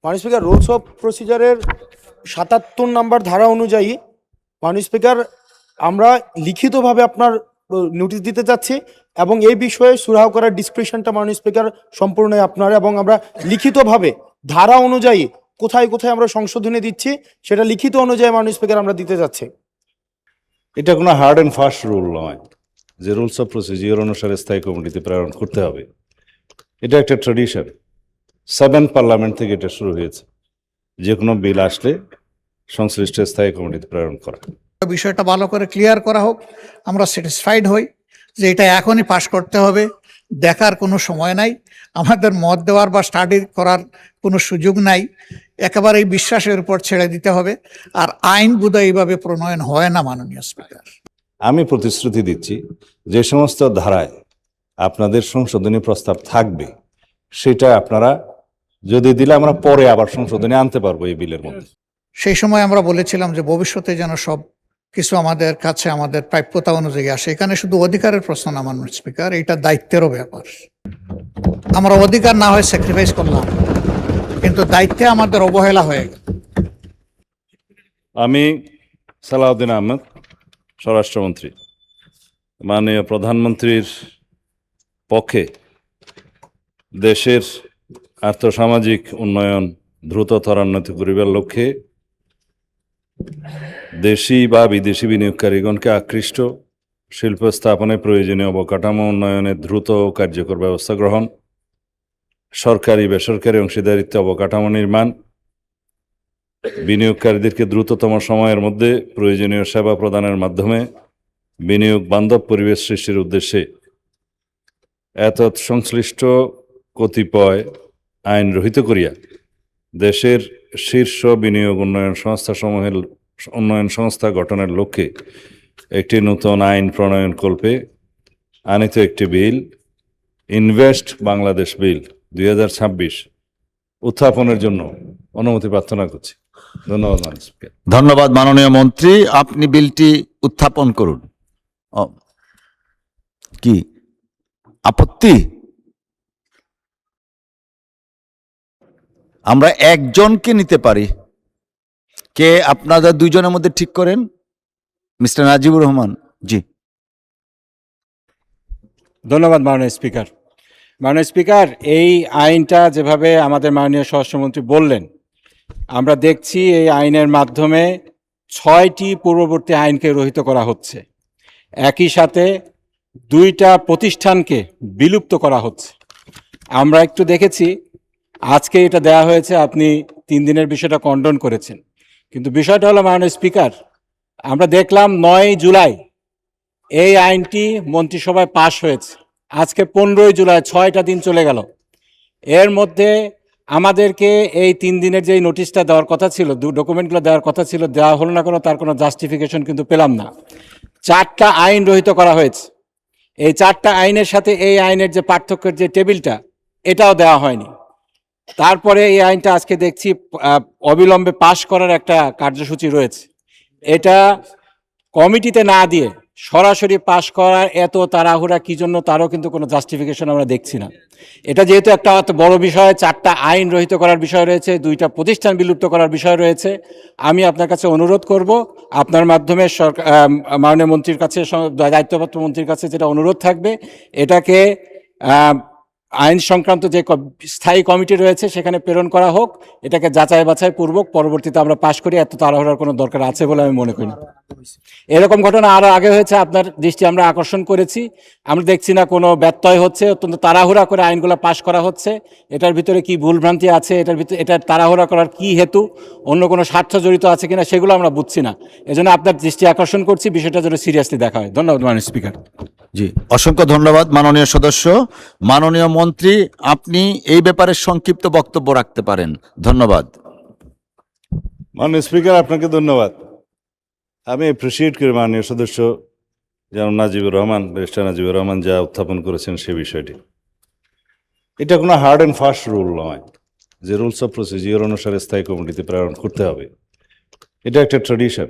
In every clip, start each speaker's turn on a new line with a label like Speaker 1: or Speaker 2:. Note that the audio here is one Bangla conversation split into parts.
Speaker 1: মাননীয় স্পিকার, রুলস অফ প্রসিজারের ৭৭ নম্বর ধারা অনুযায়ী মাননীয় স্পিকার আমরা লিখিতভাবে আপনার নোটিশ দিতে চাচ্ছি এবং এই বিষয়ে সুরাহ করার ডিসক্রিপশনটা মাননীয় স্পিকার সম্পূর্ণই আপনার, এবং আমরা লিখিতভাবে ধারা অনুযায়ী কোথায় কোথায় আমরা সংশোধনী দিচ্ছি সেটা লিখিত অনুযায়ী মাননীয় স্পিকার আমরা দিতে যাচ্ছি।
Speaker 2: এটা কোনো হার্ড অ্যান্ড ফাস্ট রুল নয় যে রুলস অফ প্রসিজিওর অনুসারে স্থায়ী কমিটিতে প্রেরণ করতে হবে। এটা একটা ট্র্যাডিশন, 7 পার্লামেন্ট থেকে এটা শুরু হয়েছে, যে কোনো বিল আসলে সংশ্লিষ্ট স্থায়ী কমিটিতে প্রেরণ করা।
Speaker 3: বিষয়টা ভালো করে ক্লিয়ার করা হোক, আমরা স্যাটিসফাইড হই যে এটা এখনই পাশ করতে হবে, দেখার কোনো সময় নাই, আমাদের মত দেওয়ার বা স্টাডি করার কোনো সুযোগ নাই, একেবারে এই বিশ্বাসের উপর ছেড়ে দিতে হবে। আর আইন বোধহয় এইভাবে প্রণয়ন হয় না মাননীয় স্পিকার।
Speaker 2: আমি প্রতিশ্রুতি দিচ্ছি যে সমস্ত ধারায় আপনাদের সংশোধনী প্রস্তাব থাকবে সেটা আপনারা যদি দিলে আমরা পরে আবার সংশোধনী আনতে পারবো এই বিলের মধ্যে।
Speaker 3: সেই সময় আমরা বলেছিলাম যে ভবিষ্যতে যেন সব কিছু আমাদের কাছে আমাদের প্রাপ্যতা অনুযায়ী আসে। এখানে শুধু অধিকারের প্রশ্ন না মাননীয় স্পিকার, এটা দায়িত্বেরও ব্যাপার। আমরা অধিকার না হয় স্যাক্রিফাইস করলাম, কিন্তু দায়িত্বে আমাদের অবহেলা হয়ে গেল।
Speaker 2: আমি সালাউদ্দিন আহমেদ, স্বরাষ্ট্রমন্ত্রী, মাননীয় প্রধানমন্ত্রীর পক্ষে দেশের আর্থসামাজিক উন্নয়ন দ্রুত ত্বরান্বিত করিবার লক্ষ্যে দেশি বা বিদেশি বিনিয়োগকারীগণকে আকৃষ্ট শিল্প স্থাপনে প্রয়োজনীয় অবকাঠামো উন্নয়নে দ্রুত ও কার্যকর ব্যবস্থা গ্রহণ, সরকারি বেসরকারি অংশীদারিত্ব অবকাঠামো নির্মাণ, বিনিয়োগকারীদেরকে দ্রুততম সময়ের মধ্যে প্রয়োজনীয় সেবা প্রদানের মাধ্যমে বিনিয়োগ বান্ধব পরিবেশ সৃষ্টির উদ্দেশ্যে এতৎ সংশ্লিষ্ট কতিপয় আইন রহিত করিয়া দেশের শীর্ষ বিনিয়োগ উন্নয়ন সংস্থা গঠনের লক্ষ্যে একটি নতুন আইন প্রণয়ন কল্পে আনিত একটি বিল, ইনভেস্ট বাংলাদেশ বিল 2026 উত্থাপনের জন্য অনুমতি প্রার্থনা করছি। ধন্যবাদ মাননীয় স্পিকার।
Speaker 4: ধন্যবাদ মাননীয় মন্ত্রী, আপনি বিলটি উত্থাপন করুন। কি আপত্তি? আমরা একজনকে নিতে পারি। কে আপনাদের দুইজনের মধ্যে ঠিক করেন? মিস্টার নাজিবুর রহমান। জি,
Speaker 5: ধন্যবাদ মাননীয় স্পিকার। মাননীয় স্পিকার, এই আইনটা যেভাবে আমাদের মাননীয় স্বরাষ্ট্রমন্ত্রী বললেন, আমরা দেখছি এই আইনের মাধ্যমে 6টি পূর্ববর্তী আইনকে রহিত করা হচ্ছে, একই সাথে 2টা প্রতিষ্ঠানকে বিলুপ্ত করা হচ্ছে। আমরা একটু দেখেছি, আজকে এটা দেয়া হয়েছে, আপনি 3 দিনের বিষয়টা কন্ডন করেছেন, কিন্তু বিষয়টা হলো মাননীয় স্পিকার, আমরা দেখলাম 9 জুলাই এই আইনটি মন্ত্রিসভায় পাশ হয়েছে, আজকে 15 জুলাই, 6টা দিন চলে গেল। এর মধ্যে আমাদেরকে এই 3 দিনের যেই নোটিশটা দেওয়ার কথা ছিল, ডকুমেন্টগুলো দেওয়ার কথা ছিল, দেওয়া হলো না, কোনো তার কোনো জাস্টিফিকেশন কিন্তু পেলাম না। 4টা আইন রহিত করা হয়েছে। এই 4টা আইনের সাথে এই আইনের যে পার্থক্যের যে টেবিলটা, এটাও দেওয়া হয়নি। তারপরে এই আইনটা আজকে দেখছি অবিলম্বে পাশ করার একটা কার্যসূচি রয়েছে। এটা কমিটিতে না দিয়ে সরাসরি পাশ করার এত তাড়াহুড়া কি জন্য, তারও কিন্তু কোনো জাস্টিফিকেশন আমরা দেখছি না। এটা যেহেতু একটা অত বড় বিষয়, 4টা আইন রহিত করার বিষয় রয়েছে, 2টা প্রতিষ্ঠান বিলুপ্ত করার বিষয় রয়েছে, আমি আপনার কাছে অনুরোধ করব, আপনার মাধ্যমে সরকার মাননীয় মন্ত্রীর কাছে, দায়িত্বপ্রাপ্ত মন্ত্রীর কাছে যেটা অনুরোধ থাকবে, এটাকে আইন সংক্রান্ত যে স্থায়ী কমিটি রয়েছে সেখানে প্রেরণ করা হোক, এটাকে যাচাই বাছাই পূর্বক পরবর্তীতে আমরা পাশ করি। এত তাড়াহুড়ার কোনো দরকার আছে বলে আমি মনে করি না। এরকম ঘটনা আরও আগে হয়েছে, আপনার দৃষ্টি আমরা আকর্ষণ করেছি, আমরা দেখছি না কোনো ব্যত্যয় হচ্ছে, অত্যন্ত তাড়াহুড়া করে আইনগুলো পাশ করা হচ্ছে। এটার ভিতরে কি ভুলভ্রান্তি আছে, এটার তাড়াহুড়া করার কি হেতু, অন্য কোনো স্বার্থ জড়িত আছে কিনা সেগুলো আমরা বুঝছি না। এজন্য আপনার দৃষ্টি আকর্ষণ করছি, বিষয়টা যেন সিরিয়াসলি দেখা হয়। ধন্যবাদ মাননীয় স্পিকার।
Speaker 4: জি, অসংখ্য ধন্যবাদ মাননীয় সদস্য। মাননীয় মন্ত্রী, আপনি এই ব্যাপারে সংক্ষিপ্ত বক্তব্য রাখতে পারেন। ধন্যবাদ।
Speaker 2: মাননীয় স্পিকার, আপনাকে ধন্যবাদ। আমি অ্যাপ্রিসিয়েট করি মাননীয় সদস্য যেমন ব্যারিস্টার নাজিবুর রহমান যা উত্থাপন করেছেন সে বিষয়টি। এটা কোনো হার্ড অ্যান্ড ফাস্ট রুল নয় যে রুলস অফ প্রসিজিওর অনুসারে স্থায়ী কমিটিতে প্রেরণ করতে হবে। এটা একটা ট্র্যাডিশন,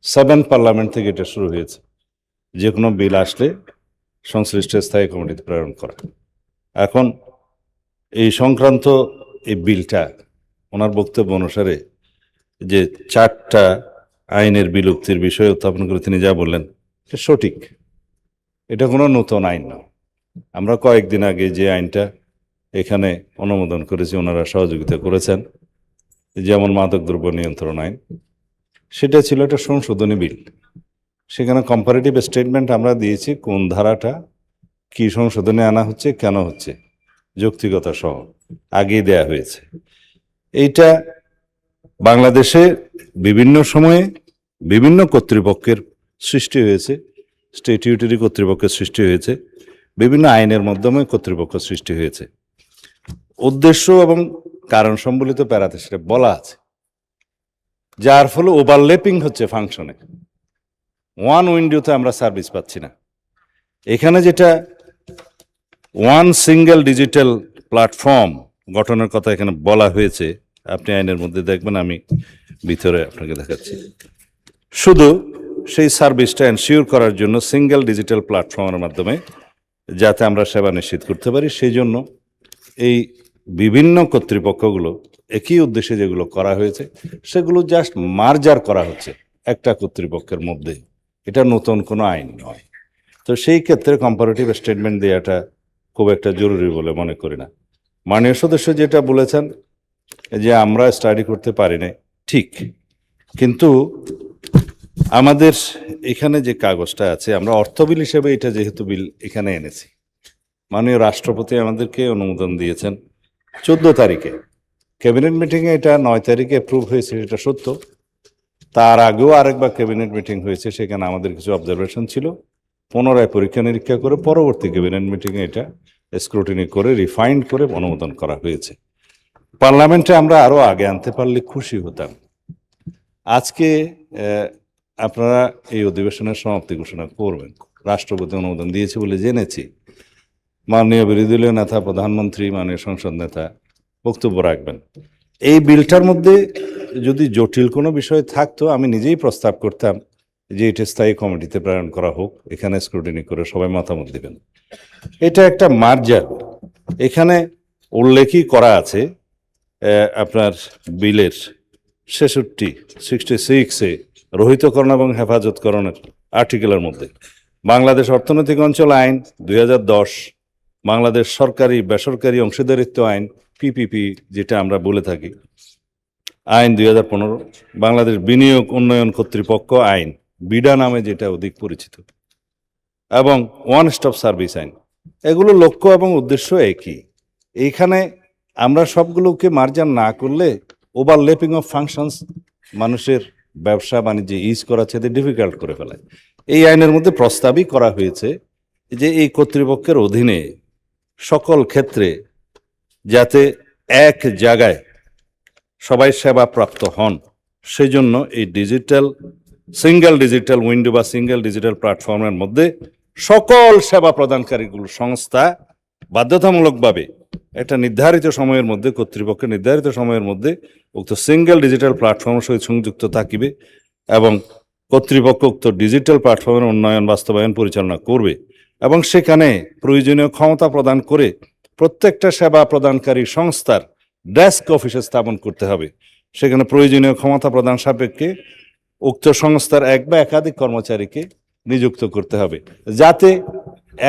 Speaker 2: 7 পার্লামেন্ট থেকে এটা শুরু হয়েছে, যে কোনো বিল আসলে সংশ্লিষ্ট স্থায়ী কমিটিতে প্রেরণ করা। এখন এই সংক্রান্ত এই বিলটা ওনার বক্তব্য অনুসারে যে 4টা আইনের বিলুপ্তির বিষয়ে উত্থাপন করে তিনি যা বললেন সে সঠিক। এটা কোনো নতুন আইন নয়। আমরা কয়েকদিন আগে যে আইনটা এখানে অনুমোদন করেছি, ওনারা সহযোগিতা করেছেন, যেমন মাদকদ্রব্য নিয়ন্ত্রণ আইন, সেটা ছিল একটা সংশোধনী বিল। সেখানে কম্পারেটিভ স্টেটমেন্ট আমরা দিয়েছি কোন ধারাটা কি সংশোধনে আনা হচ্ছে, কেন হচ্ছে, যৌক্তিকতা সহ আগেই দেয়া হয়েছে। এইটা বাংলাদেশে বিভিন্ন সময়ে বিভিন্ন কর্তৃপক্ষের সৃষ্টি হয়েছে, স্ট্যাটিউটরি কর্তৃপক্ষের সৃষ্টি হয়েছে, বিভিন্ন আইনের মাধ্যমে কর্তৃপক্ষ সৃষ্টি হয়েছে। উদ্দেশ্য এবং কারণ সম্বলিত প্যারাতে সেটা বলা আছে, যার ফলে ওভারল্যাপিং হচ্ছে ফাংশনে। ওয়ান উইন্ডোতে আমরা সার্ভিস পাচ্ছি না। এখানে যেটা ওয়ান সিঙ্গেল ডিজিটাল প্ল্যাটফর্ম গঠনের কথা এখানে বলা হয়েছে, আপনি আইনের মধ্যে দেখবেন, আমি ভিতরে আপনাকে দেখাচ্ছি। শুধু সেই সার্ভিসটা এনশিওর করার জন্য সিঙ্গেল ডিজিটাল প্ল্যাটফর্মের মাধ্যমে যাতে আমরা সেবা নিশ্চিত করতে পারি, সেই জন্য এই বিভিন্ন কর্তৃপক্ষগুলো একই উদ্দেশ্যে যেগুলো করা হয়েছে সেগুলো জাস্ট মার্জার করা হচ্ছে একটা কর্তৃপক্ষের মধ্যে। এটা নতুন কোনো আইন নয়। তো সেই ক্ষেত্রে কম্পারেটিভ স্টেটমেন্ট দেওয়াটা খুব একটা জরুরি বলে মনে করি না। মাননীয় সদস্য যেটা বলেছেন যে আমরা স্টাডি করতে পারি না, ঠিক, কিন্তু আমাদের এখানে যে কাগজটা আছে, আমরা অর্থ বিল হিসেবে এটা যেহেতু বিল এখানে এনেছি, মাননীয় রাষ্ট্রপতি আমাদেরকে অনুমোদন দিয়েছেন 14 তারিখে। ক্যাবিনেট মিটিংয়ে এটা 9 তারিখে অ্যাপ্রুভ হয়েছে, এটা সত্য। তার আগেও আরেকবার ক্যাবিনেট মিটিং হয়েছে, সেখানে আমাদের কিছু অবজারভেশন ছিল, পুনরায় পরীক্ষা নিরীক্ষা করে পরবর্তী ক্যাবিনেট মিটিংয়ে এটা স্ক্রুটিনি করে রিফাইন্ড করে অনুমোদন করা হয়েছে। পার্লামেন্টে আমরা আরো আগে আনতে পারলে খুশি হতাম। আজকে আপনারা এই অধিবেশনের সমাপ্তি ঘোষণা করবেন, রাষ্ট্রপতি অনুমোদন দিয়েছে বলে জেনেছি। মাননীয় বিরোধী দলীয় নেতা, প্রধানমন্ত্রী, মাননীয় সংসদ নেতা বক্তব্য রাখবেন। এই বিলটার মধ্যে যদি জটিল কোনো বিষয় থাকতো, আমি নিজেই প্রস্তাব করতাম যে এটা স্থায়ী কমিটিতে প্রেরণ করা হোক, এখানে স্ক্রুটিনি করে সবাই মতামত দিবেন। এটা একটা মার্জার। এখানে উল্লেখই করা আছে আপনার বিলের 66 রহিতকরণ এবং হেফাজতকরণের আর্টিকেলের মধ্যে বাংলাদেশ অর্থনৈতিক অঞ্চল আইন 2010, বাংলাদেশ সরকারি বেসরকারি অংশীদারিত্ব আইন পিপিপি যেটা আমরা বলে থাকি আইন 2015, বাংলাদেশ বিনিয়োগ উন্নয়ন কর্তৃপক্ষ আইন বিডা নামে যেটা অধিক পরিচিত, এবং ওয়ান স্টপ সার্ভিস আইন। এগুলো লক্ষ্য এবং উদ্দেশ্য একই। এইখানে আমরা সবগুলোকে মার্জার না করলে ওভারল্যাপিং অফ ফাংশনস মানুষের ব্যবসা বাণিজ্যে ইজ করা চেয়ে ডিফিকাল্ট করে ফেলায়। এই আইনের মধ্যে প্রস্তাবই করা হয়েছে যে এই কর্তৃপক্ষের অধীনে সকল ক্ষেত্রে যাতে এক জায়গায় সবাই সেবা প্রাপ্ত হন, সেই জন্য এই সিঙ্গেল ডিজিটাল উইন্ডো বা সিঙ্গেল ডিজিটাল প্ল্যাটফর্মের মধ্যে সকল সেবা প্রদানকারীগুলো সংস্থা বাধ্যতামূলকভাবে একটা নির্ধারিত সময়ের মধ্যে, কর্তৃপক্ষের নির্ধারিত সময়ের মধ্যে উক্ত সিঙ্গেল ডিজিটাল প্ল্যাটফর্মের সহিত সংযুক্ত থাকিবে এবং কর্তৃপক্ষ উক্ত ডিজিটাল প্ল্যাটফর্মের উন্নয়ন বাস্তবায়ন পরিচালনা করবে এবং সেখানে প্রয়োজনীয় ক্ষমতা প্রদান করে প্রত্যেকটা সেবা প্রদানকারী সংস্থার ডেস্ক অফিসে স্থাপন করতে হবে। সেখানে প্রয়োজনীয় ক্ষমতা প্রদান সাপেক্ষে উক্ত সংস্থার এক বা একাধিক কর্মচারীকে নিযুক্ত করতে হবে, যাতে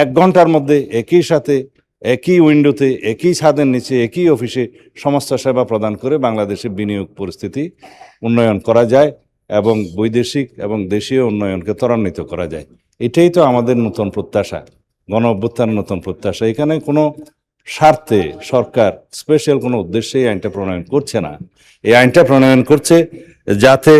Speaker 2: 1 ঘন্টার মধ্যে একই সাথে একই উইন্ডোতে একই ছাদের নিচে একই অফিসে সমস্ত সেবা প্রদান করে বাংলাদেশের বিনিয়োগ পরিস্থিতি উন্নয়ন করা যায় এবং বৈদেশিক এবং দেশীয় উন্নয়নকে ত্বরান্বিত করা যায়। এটাই তো আমাদের নতুন প্রত্যাশা, গণ অভ্যুত্থানের নতুন প্রত্যাশা। এখানে কোনো স্বার্থে সরকার স্পেশাল কোনো উদ্দেশ্যে এই আইনটা প্রণয়ন করছে না। এই আইনটা প্রণয়ন করছে যাতে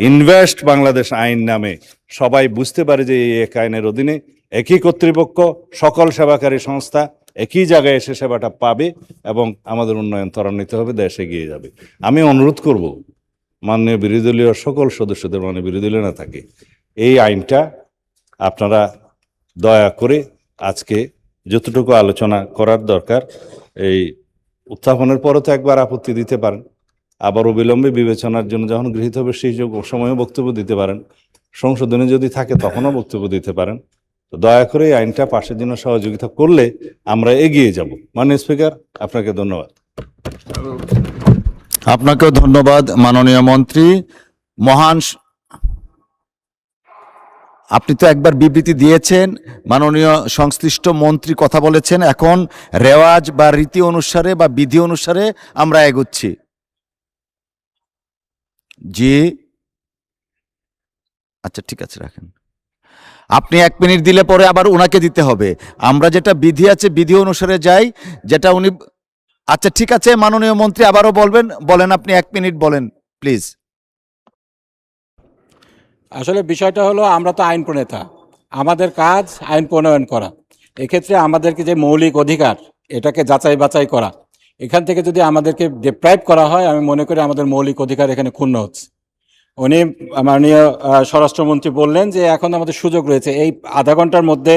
Speaker 2: ইনভেস্ট বাংলাদেশ আইন নামে সবাই বুঝতে পারে যে এই এক আইনের অধীনে একই কর্তৃপক্ষ সকল সেবাকারী সংস্থা একই জায়গায় এসে সেবাটা পাবে এবং আমাদের উন্নয়ন ত্বরান্বিত হবে, দেশ এগিয়ে যাবে। আমি অনুরোধ করব মাননীয় বিরোধী দলীয় সকল সদস্যদের, মাননীয় বিরোধী দলীয় নেতাকে, এই আইনটা আপনারা দয়া করে আজকে যতটুকু আলোচনা করার দরকার, এই উত্থাপনের পরও তো একবার আপত্তি দিতে পারেন, আবার অবিলম্বে বিবেচনার জন্য যখন গৃহীত হবে সেই সময়ও বক্তব্য দিতে পারেন, সংশোধনে যদি থাকে তখনও বক্তব্য দিতে পারেন। তো দয়া করে এই আইনটা পাশের জন্য সহযোগিতা করলে আমরা এগিয়ে যাব। মাননীয় স্পিকার, আপনাকে ধন্যবাদ।
Speaker 4: আপনাকেও ধন্যবাদ মাননীয় মন্ত্রী। মহান আপনি তো একবার বিবৃতি দিয়েছেন, মাননীয় সংশ্লিষ্ট মন্ত্রী কথা বলেছেন, এখন রেওয়াজ বা রীতি অনুসারে বা বিধি অনুসারে আমরা এগোচ্ছি। জি, আচ্ছা ঠিক আছে, রাখেন। আপনি 1 মিনিট দিলে পরে আবার ওনাকে দিতে হবে। আমরা যেটা বিধি আছে বিধি অনুসারে যাই, যেটা উনি। আচ্ছা ঠিক আছে মাননীয় মন্ত্রী, আবারও বলবেন, বলেন, আপনি 1 মিনিট বলেন প্লিজ।
Speaker 5: আসলে বিষয়টা হলো, আমরা তো আইন প্রণেতা, আমাদের কাজ আইন প্রণয়ন করা। এক্ষেত্রে আমাদেরকে যে মৌলিক অধিকার, এটাকে যাচাই বাছাই করা, এখান থেকে যদি আমাদেরকে ডিপ্রাইভ করা হয়, আমি মনে করি আমাদের মৌলিক অধিকার এখানে ক্ষুণ্ণ হচ্ছে। উনি মাননীয় স্বরাষ্ট্রমন্ত্রী বললেন যে এখন আমাদের সুযোগ রয়েছে, এই আধা ঘন্টার মধ্যে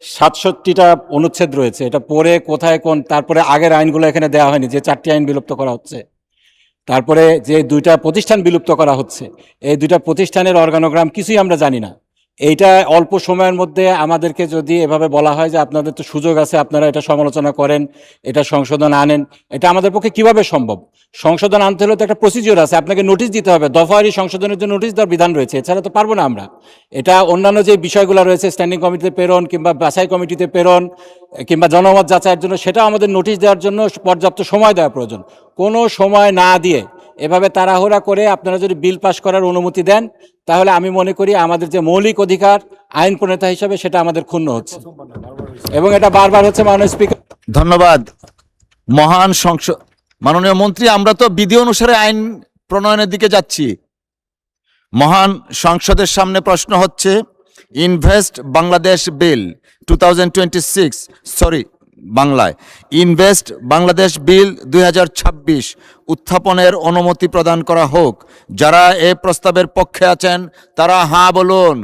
Speaker 5: 67টা অনুচ্ছেদ রয়েছে, এটা পড়ে কোথায় কোন, তারপরে আগের আইনগুলো এখানে দেওয়া হয়নি, যে 4টি আইন বিলুপ্ত করা হচ্ছে, তারপরে যে 2টা প্রতিষ্ঠান বিলুপ্ত করা হচ্ছে, এই 2টা প্রতিষ্ঠানের অর্গানোগ্রাম কিছুই আমরা জানি না। এইটা অল্প সময়ের মধ্যে আমাদেরকে যদি এভাবে বলা হয় যে আপনাদের তো সুযোগ আছে, আপনারা এটা সমালোচনা করেন, এটা সংশোধন আনেন, এটা আমাদের পক্ষে কিভাবে সম্ভব? সংশোধন আনতে হলে তো একটা প্রসিজিওর আছে, আপনাকে নোটিশ দিতে হবে, দফাওয়ারি সংশোধনের জন্য নোটিশ দেওয়ার বিধান রয়েছে, এছাড়া তো পারবো না আমরা। এটা অন্যান্য যে বিষয়গুলো রয়েছে, স্ট্যান্ডিং কমিটিতে প্রেরণ কিংবা বাছাই কমিটিতে প্রেরণ কিংবা জনমত যাচাইয়ের জন্য, সেটাও আমাদের নোটিশ দেওয়ার জন্য পর্যাপ্ত সময় দেওয়া প্রয়োজন। কোনো সময় না দিয়ে এভাবে তাড়াহুড়া করে আপনারা যদি বিল পাস করার অনুমতি দেন, তাহলে আমি মনে করি আমাদের যে মৌলিক অধিকার আইন প্রণেতা হিসাবে সেটা আমাদের ক্ষুণ্ণ হচ্ছে, এবং এটা বারবার হচ্ছে। মাননীয় স্পিকার,
Speaker 4: ধন্যবাদ। মহান সংসদ, মাননীয় মন্ত্রী, আমরা তো বিধি অনুসারে আইন প্রণয়নের দিকে যাচ্ছি। মহান সংসদের সামনে প্রশ্ন হচ্ছে, ইনভেস্ট বাংলাদেশ বিল 2026, সরি বাংলায়, ইনভেস্ট বাংলাদেশ বিল 2026 উত্থাপনের অনুমতি প্রদান করা হোক। যারা এই প্রস্তাবের পক্ষে আছেন তারা হ্যাঁ বলুন,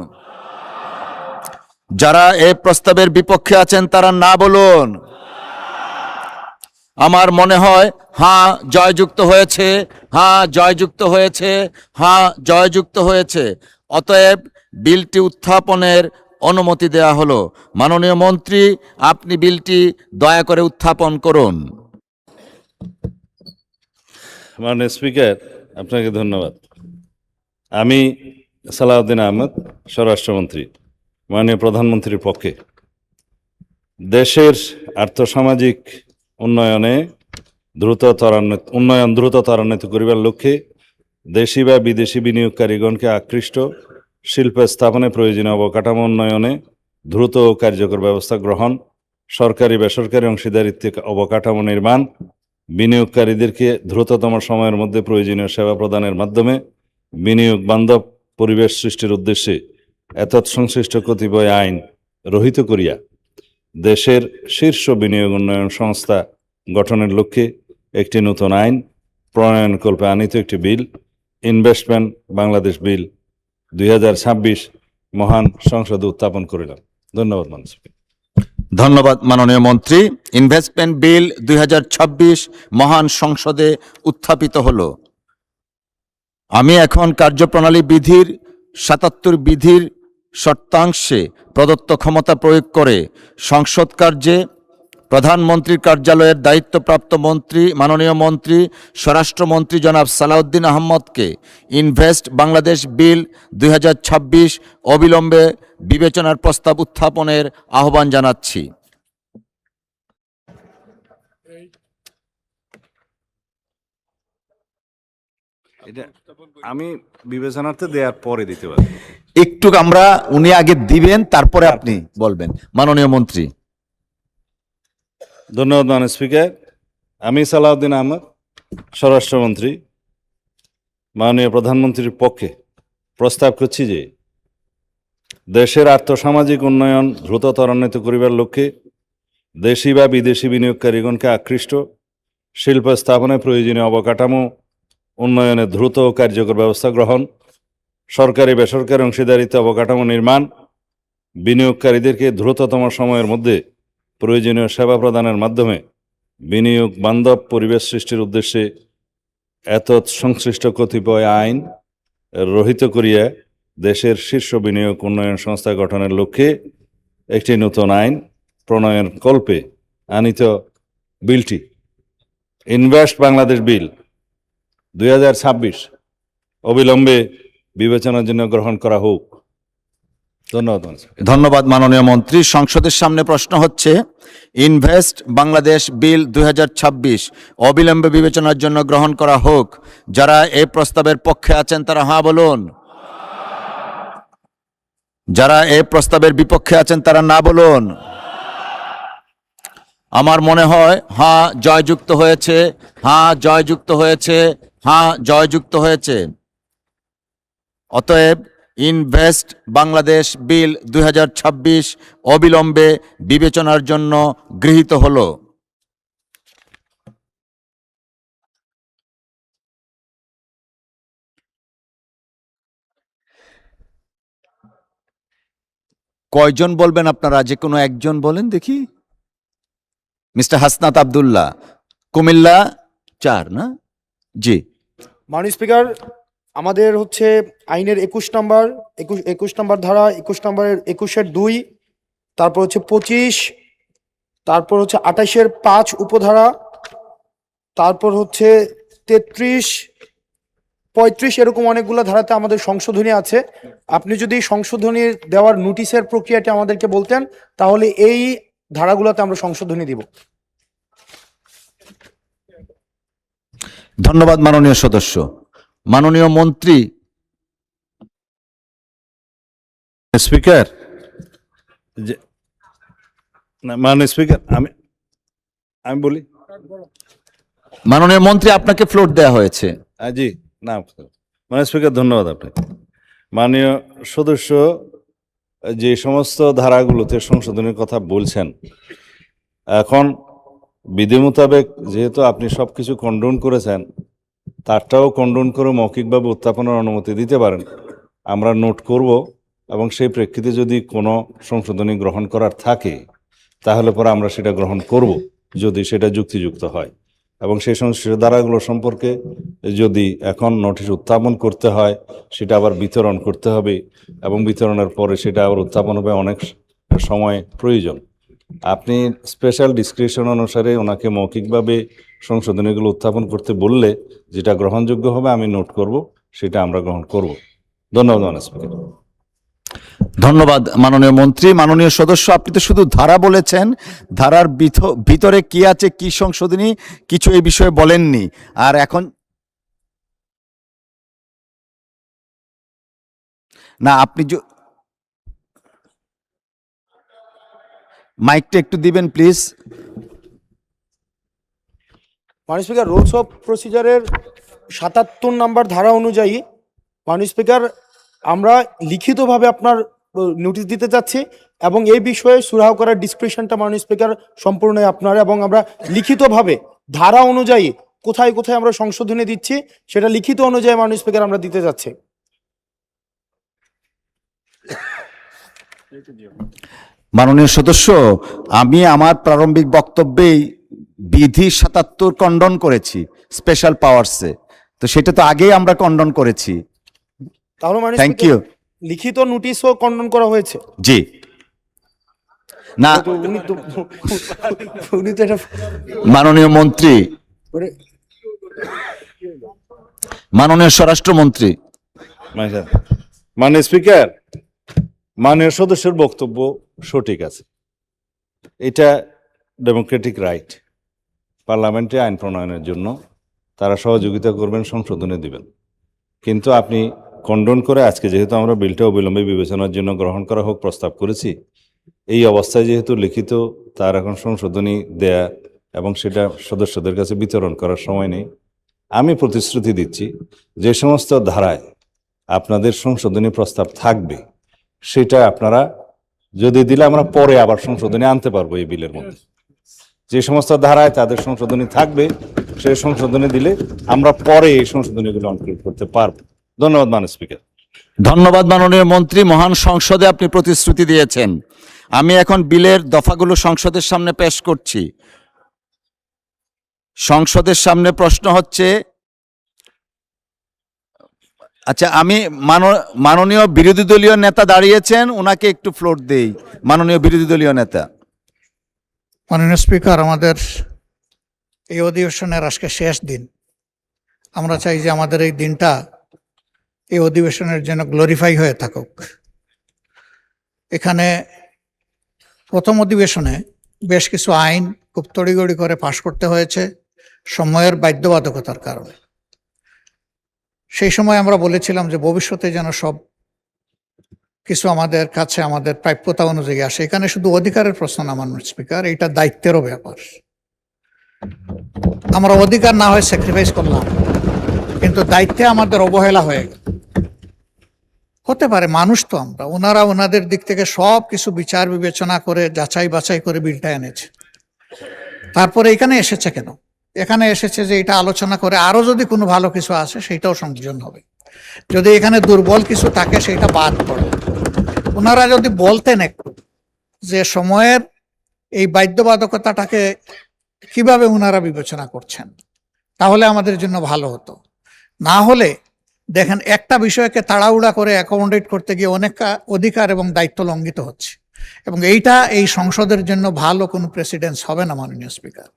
Speaker 4: যারা এই প্রস্তাবের বিপক্ষে আছেন তারা না বলুন। আমার মনে হয় হ্যাঁ জয়যুক্ত হয়েছে, হ্যাঁ জয়যুক্ত হয়েছে, হ্যাঁ জয়যুক্ত হয়েছে। অতএব বিলটি উত্থাপনের অনুমতি দেয়া হলো। মাননীয় মন্ত্রী, আপনি বিলটি দয়া করে উত্থাপন করুন।
Speaker 2: মাননীয় স্পিকার, আপনাকে ধন্যবাদ। আমি সালাউদ্দিন আহমেদ, স্বরাষ্ট্রমন্ত্রী, মাননীয় প্রধানমন্ত্রীর পক্ষে দেশের আর্থসামাজিক উন্নয়ন দ্রুত ত্বরান্বিত করিবার লক্ষ্যে দেশি বা বিদেশি বিনিয়োগকারীগণকে আকৃষ্ট শিল্প স্থাপনে প্রয়োজনীয় অবকাঠামো উন্নয়নে দ্রুত ও কার্যকর ব্যবস্থা গ্রহণ, সরকারি বেসরকারি অংশীদারিত্বে অবকাঠামো নির্মাণ, বিনিয়োগকারীদেরকে দ্রুততম সময়ের মধ্যে প্রয়োজনীয় সেবা প্রদানের মাধ্যমে বিনিয়োগ বান্ধব পরিবেশ সৃষ্টির উদ্দেশ্যে এতৎ সংশ্লিষ্ট কতিপয় আইন রহিত করিয়া দেশের শীর্ষ বিনিয়োগ উন্নয়ন সংস্থা গঠনের লক্ষ্যে একটি নতুন আইন প্রণয়নকল্পে আনিত একটি বিল, ইনভেস্টমেন্ট বাংলাদেশ বিল 2026 মহান সংসদে উত্থাপন করিলাম। ধন্যবাদ মাননীয় স্পিকার।
Speaker 4: ধন্যবাদ মাননীয় মন্ত্রী। ইনভেস্টমেন্ট বিল 2026 মহান সংসদে উত্থাপিত হলো। আমি এখন কার্যপ্রণালী বিধির 77 বিধির শর্তাংশে প্রদত্ত ক্ষমতা প্রয়োগ করে সংসদ কার্যে প্রধানমন্ত্রীর কার্যালয়ের দায়িত্বপ্রাপ্ত মন্ত্রী, মাননীয় মন্ত্রী স্বরাষ্ট্রমন্ত্রী জনাব সালাউদ্দিন আহমদকে ইনভেস্ট বাংলাদেশ বিল 2026 অবিলম্বে বিবেচনার প্রস্তাব উত্থাপনের আহ্বান জানাচ্ছি।
Speaker 2: এটা আমি বিবেচনার্থে দেওয়ার পরে দিতে পারি।
Speaker 4: একটু আমরা, উনি আগে দিবেন তারপরে আপনি বলবেন। মাননীয় মন্ত্রী।
Speaker 2: ধন্যবাদ মাননীয় স্পিকার। আমি সালাউদ্দিন আহমদ, স্বরাষ্ট্রমন্ত্রী, মাননীয় প্রধানমন্ত্রীর পক্ষে প্রস্তাব করছি যে দেশের আর্থসামাজিক উন্নয়ন দ্রুত ত্বরান্বিত করিবার লক্ষ্যে দেশি বা বিদেশি বিনিয়োগকারীগণকে আকৃষ্ট শিল্প স্থাপনে প্রয়োজনীয় অবকাঠামো উন্নয়নে দ্রুত ও কার্যকর ব্যবস্থা গ্রহণ, সরকারি বেসরকারি অংশীদারিত্বে অবকাঠামো নির্মাণ, বিনিয়োগকারীদেরকে দ্রুততম সময়ের মধ্যে প্রয়োজনীয় সেবা প্রদানের মাধ্যমে বিনিয়োগ বান্ধব পরিবেশ সৃষ্টির উদ্দেশ্যে এতৎ সংশ্লিষ্ট কতিপয় আইন রহিত করিয়া দেশের শীর্ষ বিনিয়োগ উন্নয়ন সংস্থা গঠনের লক্ষ্যে একটি নতুন আইন প্রণয়ন কল্পে আনিত বিলটি ইনভেস্ট বাংলাদেশ বিল 2026 অবিলম্বে বিবেচনার জন্য গ্রহণ করা হোক। ধন্যবাদ মাননীয় স্পিকার।
Speaker 4: ধন্যবাদ মাননীয় মন্ত্রী। সংসদের সামনে প্রশ্ন হচ্ছে ইনভেস্ট বাংলাদেশ বিল 2026 অবিলম্বে বিবেচনার জন্য গ্রহণ করা হোক। যারা এই প্রস্তাবের পক্ষে আছেন তারা হ্যাঁ বলুন, যারা এই প্রস্তাবের বিপক্ষে আছেন তারা না বলুন। আমার মনে হয় হ্যাঁ জয়যুক্ত হয়েছে, হ্যাঁ জয়যুক্ত হয়েছে, হ্যাঁ জয়যুক্ত হয়েছে। অতএব ইনভেস্ট বাংলাদেশ বিল 2026 অবিলম্বে বিবেচনার জন্য গৃহীত হলো। কয়জন বলবেন আপনারা? যে কোনো একজন বলেন দেখি। মিস্টার হাসনাত আব্দুল্লাহ, কুমিল্লা 4 না? জি।
Speaker 1: মাননীয় স্পিকার, আমাদের হচ্ছে আইনের 21 নম্বর ধারা 21 নম্বরের 21-এর 2, তারপর হচ্ছে 25, তারপর হচ্ছে 28-এর 5 উপধারা, তারপর হচ্ছে 33, 35 এরকম অনেকগুলো ধারাতে আমাদের সংশোধনী আছে। আপনি যদি সংশোধনী দেওয়ার নোটিশের প্রক্রিয়াটি আমাদেরকে বলতেন তাহলে এই ধারাগুলোতে আমরা সংশোধনী দিব।
Speaker 4: ধন্যবাদ মাননীয় সদস্য। মাননীয় মন্ত্রী।
Speaker 2: স্পিকার, মাননীয় স্পিকার, আমি বলি।
Speaker 4: মাননীয় মন্ত্রী, আপনাকে ফ্লোর দেওয়া হয়েছে।
Speaker 2: জি না মাননীয় স্পিকার, ধন্যবাদ আপনাকে। মাননীয় সদস্য যে সমস্ত ধারাগুলোতে সংশোধনের কথা বলছেন, এখন বিধি মোতাবেক যেহেতু আপনি সবকিছু কন্ডোন করেছেন, তারটাও কন্ডোন করে মৌখিকভাবে উত্থাপনের অনুমতি দিতে পারেন, আমরা নোট করব এবং সেই প্রেক্ষিতে যদি কোনো সংশোধনী গ্রহণ করার থাকে তাহলে পরে আমরা সেটা গ্রহণ করব যদি সেটা যুক্তিযুক্ত হয়। এবং সেই সমস্ত ধারাগুলো সম্পর্কে যদি এখন নোটিশ উত্থাপন করতে হয় সেটা আবার বিতরণ করতে হবে এবং বিতরণের পরে সেটা আবার উত্থাপন হবে, অনেক সময় প্রয়োজন। আপনি স্পেশাল ডিসক্রিপশন অনুসারে ওনাকে মৌখিকভাবে সংশোধনীগুলো উত্থাপন করতে বললে যেটা গ্রহণযোগ্য হবে আমি নোট করব, সেটা আমরা গ্রহণ করব। ধন্যবাদ মাননীয় স্পিকার।
Speaker 4: ধন্যবাদ মাননীয় মন্ত্রী। মাননীয় সদস্য, আপনি তো শুধু ধারা বলেছেন, ধারার ভিতরে কি আছে, কি সংশোধনী, কিছু এই বিষয়ে বলেননি। আর এখন না, আপনি মাইকটা একটু দিবেন প্লিজ।
Speaker 1: মাননীয় স্পিকার, রুলস অফ প্রসিজারের 77 নম্বর ধারা অনুযায়ী মাননীয় স্পিকার আমরা লিখিতভাবে আপনার নোটিশ দিতে চাচ্ছি এবং এই বিষয়ে সুরাহা করার ডিসক্রিপশনটা মাননীয় স্পিকার সম্পূর্ণ আপনার, এবং আমরা লিখিতভাবে ধারা অনুযায়ী কোথায় কোথায় আমরা সংশোধনী দিচ্ছি সেটা লিখিত অনুযায়ী মাননীয় স্পিকার আমরা দিতে যাচ্ছি।
Speaker 4: মাননীয় সদস্য, আমি আমার প্রারম্ভিক বক্তব্যেই বিধি 77 কন্ডন করেছি স্পেশাল পাওয়ারসে, তো সেটা তো আগেই আমরা কন্ডন করেছি।
Speaker 1: তাহলে মাননীয়
Speaker 4: থ্যাংক
Speaker 1: স্পিকার,
Speaker 4: ইউ।
Speaker 1: লিখিত নোটিশও খণ্ডন করা হয়েছে।
Speaker 4: জি না,
Speaker 1: তো উনি তো এটা
Speaker 4: মাননীয় মন্ত্রী, মাননীয় স্বরাষ্ট্রমন্ত্রী।
Speaker 2: মাননীয় স্পিকার, মাননীয় সদস্যের বক্তব্য সঠিক আছে। এটা ডেমোক্রেটিক রাইট, পার্লামেন্টে আইন প্রণয়নের জন্য তারা সহযোগিতা করবেন, সংশোধনী দিবেন। কিন্তু আপনি খণ্ডন করে আজকে যেহেতু আমরা বিলটা অবিলম্বে বিবেচনার জন্য গ্রহণ করা হোক প্রস্তাব করেছি, এই অবস্থায় যেহেতু লিখিত তার এখন সংশোধনী দেয়া এবং সেটা সদস্যদের কাছে বিতরণ করার সময় নেই। আমি প্রতিশ্রুতি দিচ্ছি যে সমস্ত ধারায় আপনাদের সংশোধনী প্রস্তাব থাকবে সেটা আপনারা যদি দিলে আমরা পরে আবার সংশোধনী আনতে পারবো এই বিলের মধ্যে। যে সমস্ত ধারায় তাদের সংশোধনী থাকবে সেই সংশোধনী দিলে আমরা পরে এই সংশোধনীগুলো অনক্লুড করতে পারবো। ধন্যবাদ মাননীয় স্পিকার।
Speaker 4: ধন্যবাদ মাননীয় মন্ত্রী। মহান সংসদে আপনি প্রতিশ্রুতি দিয়েছেন। আমি এখন বিলের দফাগুলো সংসদের সামনে পেশ করছি। সংসদের সামনে প্রশ্ন হচ্ছে, আচ্ছা আমি মাননীয় বিরোধী দলীয় নেতা দাঁড়িয়েছেন, ওনাকে একটু ফ্লোর দেই। মাননীয় বিরোধী দলীয় নেতা।
Speaker 3: মাননীয় স্পিকার, আমাদের এই অধিবেশনের আজকে শেষ দিন। আমরা চাই যে আমাদের এই দিনটা এই অধিবেশনের জন্য গ্লোরিফাই হয়ে থাকুক। এখানে প্রথম অধিবেশনে বেশ কিছু আইন খুব তড়িগড়ি করে পাশ করতে হয়েছে সময়ের বাধ্যবাধকতার কারণে। সেই সময় আমরা বলেছিলাম যে ভবিষ্যতে যেন সব কিছু আমাদের কাছে আমাদের প্রাপ্যতা অনুযায়ী আসে। এখানে শুধু অধিকারের প্রশ্ন না মাননীয় স্পিকার, এটা দায়িত্বেরও ব্যাপার। আমরা অধিকার না হয় স্যাক্রিফাইস করলাম, কিন্তু দায়িত্বে আমাদের অবহেলা হয়ে গেল। হতে পারে, মানুষ তো আমরা, ওনারা ওনাদের দিক থেকে সব কিছু বিচার বিবেচনা করে যাচাই বাছাই করে বিলটা এনেছে। তারপরে এখানে এসেছে কেন? এখানে এসেছে যে এটা আলোচনা করে আরো যদি কোনো ভালো কিছু আসে সেটাও সংযোজন হবে, যদি এখানে দুর্বল কিছু থাকে সেটা বাদ পড়ে। ওনারা যদি বলতেন একটু যে সময়ের এই বাধ্যবাধকতাটাকে কিভাবে ওনারা বিবেচনা করছেন, তাহলে আমাদের জন্য ভালো হতো। না হলে দেখেন, একটা বিষয়কে তাড়াহুড়া করে অ্যাকোমোডেট করতে গিয়ে অনেক অধিকার এবং দায়িত্ব লঙ্ঘিত হচ্ছে, এবং এইটা এই সংসদের জন্য ভালো কোনো প্রেসিডেন্স হবে না মাননীয় স্পিকার।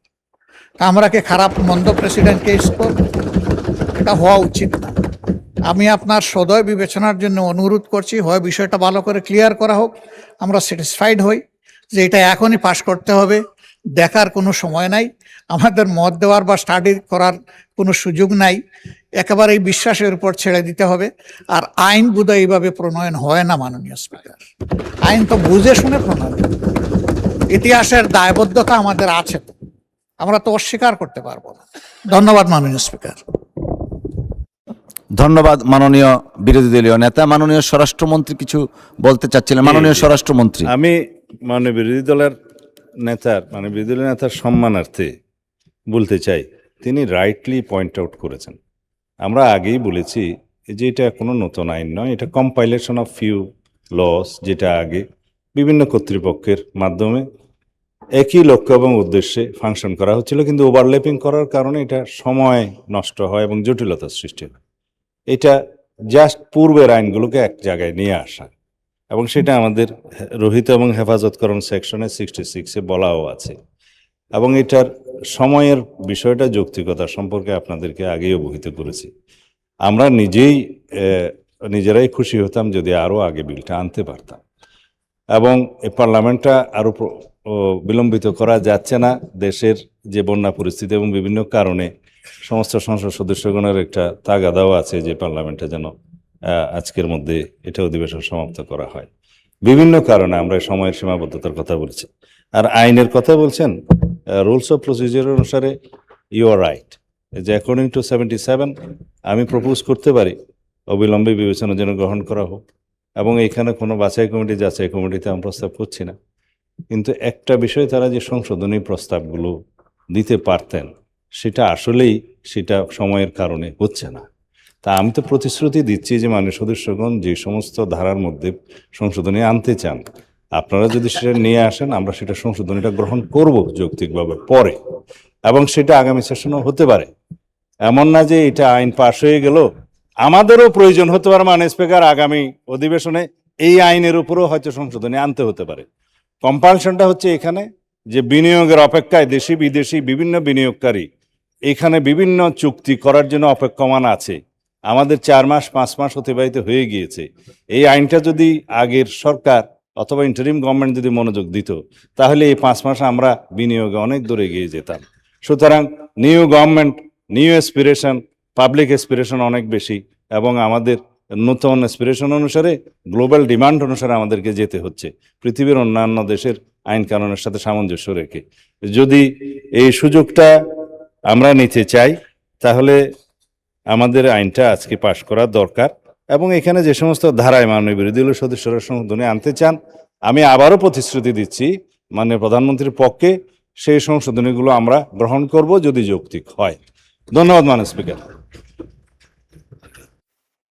Speaker 3: তা আমরা কি খারাপ মন্দ প্রেসিডেন্টকে করব? এটা হওয়া উচিত না। আমি আপনার সদয় বিবেচনার জন্য অনুরোধ করছি, হয় বিষয়টা ভালো করে ক্লিয়ার করা হোক, আমরা স্যাটিসফাইড হই যে এটা এখনই পাশ করতে হবে, দেখার কোনো সময় নাই, আমাদের মত দেওয়ার বা স্টাডি করার কোনো সুযোগ নাই, একেবারে এই বিশ্বাসের উপর ছেড়ে দিতে হবে। আর আইন বোধহয় এইভাবে প্রণয়ন হয় না মাননীয় স্পিকার, আইন তো বুঝে শুনে প্রণয়ন। ইতিহাসের দায়বদ্ধতা আমাদের আছে, তো আমরা তো অস্বীকার করতে পারবো না। ধন্যবাদ মাননীয় স্পিকার।
Speaker 4: ধন্যবাদ মাননীয় বিরোধী দলীয় নেতা। মাননীয় স্বরাষ্ট্রমন্ত্রী কিছু বলতে চাচ্ছিলেন। মাননীয় স্বরাষ্ট্রমন্ত্রী।
Speaker 2: আমি মানে বিরোধী দলের নেতার সম্মানার্থে বলতে চাই, তিনি রাইটলি পয়েন্ট আউট করেছেন। আমরা আগেই বলেছি যে এটা কোনো নতুন আইন নয়, এটা কম্পাইলেশন অফ ফিউ লস, যেটা আগে বিভিন্ন কর্তৃপক্ষের মাধ্যমে একই লক্ষ্য এবং উদ্দেশ্যে ফাংশন করা হচ্ছিল, কিন্তু ওভারল্যাপিং করার কারণে এটা সময় নষ্ট হয় এবং জটিলতার সৃষ্টি হয়। এটা জাস্ট পূর্বের আইনগুলোকে এক জায়গায় নিয়ে আসা, এবং সেটা আমাদের রহিত এবং হেফাজতকরণ সেকশনে 66-এ বলাও আছে। এবং এটার সময়ের বিষয়টা, যৌক্তিকতা সম্পর্কে আপনাদেরকে আগেই অবহিত করেছি। আমরা নিজেরাই খুশি হতাম যদি আরও আগে বিলটা আনতে পারতাম, এবং এই পার্লামেন্টটা আরও বিলম্বিত করা যাচ্ছে না। দেশের যে বন্যা পরিস্থিতি এবং বিভিন্ন কারণে সমস্ত সংসদ সদস্যগণের একটা তাগাদাও আছে যে পার্লামেন্টে যেন আজকের মধ্যে এটা অধিবেশন সমাপ্ত করা হয়। বিভিন্ন কারণে আমরা সময়ের সীমাবদ্ধতার কথা বলছি। আর আইনের কথা বলছেন, রুলস অফ প্রসিজিওর অনুসারে ইউ আর রাইট, যে অ্যাকর্ডিং টু 77 আমি প্রপোজ করতে পারি অবিলম্বে বিবেচনার জন্য গ্রহণ করা হোক, এবং এখানে কোনো যাচাই কমিটিতে আমি প্রস্তাব করছি না। কিন্তু একটা বিষয়, তারা যে সংশোধনী প্রস্তাবগুলো দিতে পারতেন সেটা সময়ের কারণে হচ্ছে না। তা আমি তো প্রতিশ্রুতি দিচ্ছি যে মাননীয় সদস্যগণ যে সমস্ত ধারার মধ্যে সংশোধনী আনতে চান, আপনারা যদি সেটা নিয়ে আসেন, আমরা সেটা সংশোধনীটা গ্রহণ করব যৌক্তিকভাবে পরে, এবং সেটা আগামী সেশনও হতে পারে। এমন না যে এটা আইন পাশ হয়ে গেল, আমাদেরও প্রয়োজন হতে পারে মাননীয় স্পিকার আগামী অধিবেশনে এই আইনের উপরও হয়তো সংশোধনী আনতে হতে পারে। কম্পালশনটা হচ্ছে এখানে যে বিনিয়োগের অপেক্ষায় দেশি বিদেশি বিভিন্ন বিনিয়োগকারী এখানে বিভিন্ন চুক্তি করার জন্য অপেক্ষমান আছে। আমাদের 4 মাস 5 মাস অতিবাহিত হয়ে গিয়েছে। এই আইনটা যদি আগের সরকার অথবা ইন্টারিম গভর্নমেন্ট যদি মনোযোগ দিত, তাহলে এই 5 মাস আমরা বিনিয়োগে অনেক দূরে এগিয়ে যেতাম। সুতরাং new government, new aspiration, public aspiration অনেক বেশি, এবং আমাদের নতুন এসপিরেশন অনুসারে গ্লোবাল ডিমান্ড অনুসারে আমাদেরকে যেতে হচ্ছে, পৃথিবীর অন্যান্য দেশের আইন কানুনের সাথে সামঞ্জস্য রেখে। যদি এই সুযোগটা আমরা নিতে চাই, তাহলে আমাদের আইনটা আজকে পাশ করা দরকার। এবং এখানে যে সমস্ত ধারায় মাননীয় বিরোধী দলীয় সদস্যরা সংশোধনী আনতে চান, আমি আবারও প্রতিশ্রুতি দিচ্ছি মাননীয় প্রধানমন্ত্রীর পক্ষে সেই সংশোধনীগুলো আমরা গ্রহণ করব যদি যৌক্তিক হয়। ধন্যবাদ মাননীয় স্পিকার।